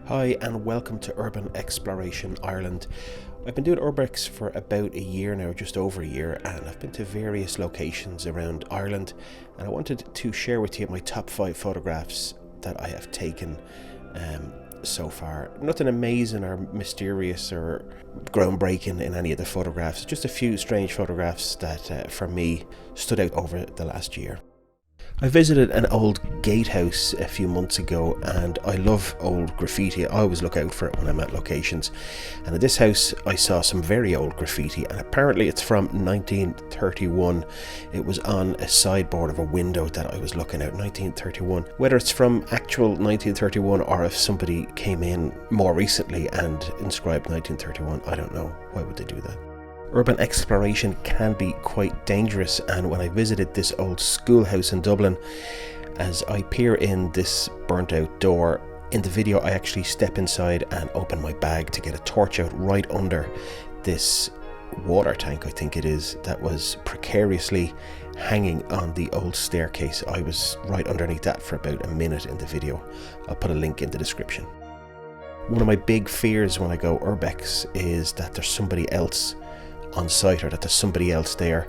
Hi and welcome to Urban Exploration Ireland. I've been doing URBEX for about a year now, just over a year, and I've been to various locations around Ireland, and I wanted to share with you my top 5 photographs that I have taken so far. Nothing amazing or mysterious or groundbreaking in any of the photographs, just a few strange photographs that for me stood out over the last year. I visited an old gatehouse a few months ago, and I love old graffiti. I always look out for it when I'm at locations, and at this house I saw some very old graffiti, and apparently it's from 1931. It was on a sideboard of a window that I was looking out. 1931. Whether it's from actual 1931 or if somebody came in more recently and inscribed 1931, I don't know. Why would they do that? Urban exploration can be quite dangerous, and when I visited this old schoolhouse in Dublin, as I peer in this burnt out door, in the video I actually step inside and open my bag to get a torch out right under this water tank, I think it is, that was precariously hanging on the old staircase. I was right underneath that for about a minute in the video. I'll put a link in the description. One of my big fears when I go URBEX is that there's somebody else on site, or that there's somebody else there.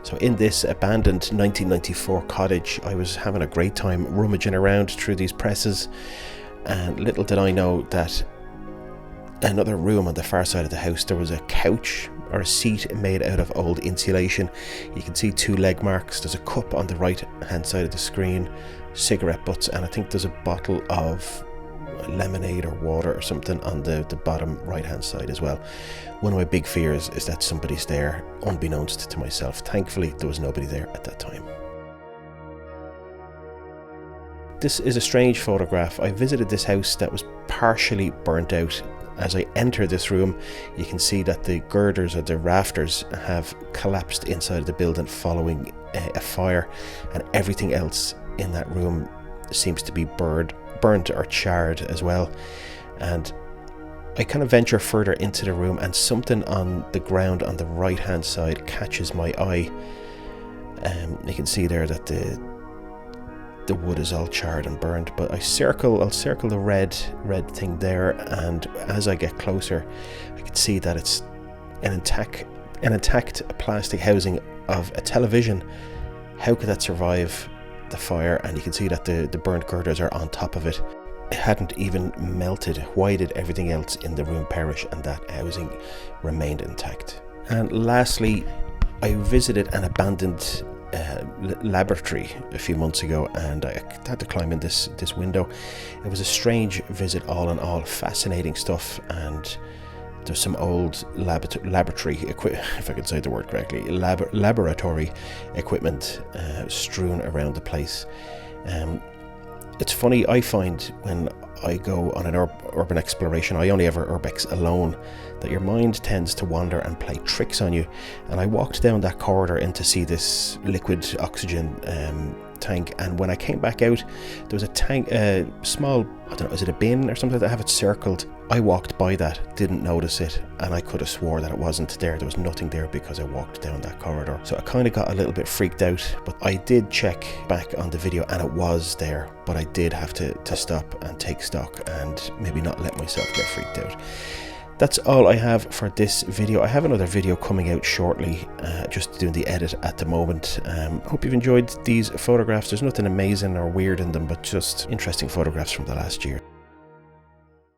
So in this abandoned 1994 cottage, I was having a great time rummaging around through these presses, and little did I know that another room on the far side of the house, there was a couch or a seat made out of old insulation. You can see 2 leg marks. There's a cup on the right hand side of the screen, cigarette butts, and I think there's a bottle of lemonade or water or something on the bottom right hand side as well. One of my big fears is that somebody's there unbeknownst to myself. Thankfully there was nobody there at that time. This is a strange photograph. I visited this house that was partially burnt out. As I enter this room, you can see that the girders or the rafters have collapsed inside of the building following a fire, and everything else in that room seems to be burnt or charred as well. And I kind of venture further into the room, and something on the ground on the right hand side catches my eye. You can see there that the wood is all charred and burned, but I'll circle the red thing there, and as I get closer I can see that it's an intact plastic housing of a television. How could that survive the fire? And you can see that the burnt girders are on top of it. It hadn't even melted. Why did everything else in the room perish and that housing remained intact? And lastly, I visited an abandoned laboratory a few months ago, and I had to climb in this window. It was a strange visit all in all. Fascinating stuff, and there's some old laboratory equipment, if I can say the word correctly, laboratory equipment strewn around the place. It's funny, I find when I go on an urban exploration, I only ever URBEX alone, that your mind tends to wander and play tricks on you. And I walked down that corridor in to see this liquid oxygen tank, and when I came back out, there was a tank, a small, I don't know, is it a bin or something that I have it circled? I walked by that, didn't notice it, and I could have swore that it wasn't there. There was nothing there because I walked down that corridor. So I kind of got a little bit freaked out, but I did check back on the video and it was there, but I did have to stop and take stock and maybe not let myself get freaked out. That's all I have for this video. I have another video coming out shortly, just doing the edit at the moment. Hope you've enjoyed these photographs. There's nothing amazing or weird in them, but just interesting photographs from the last year.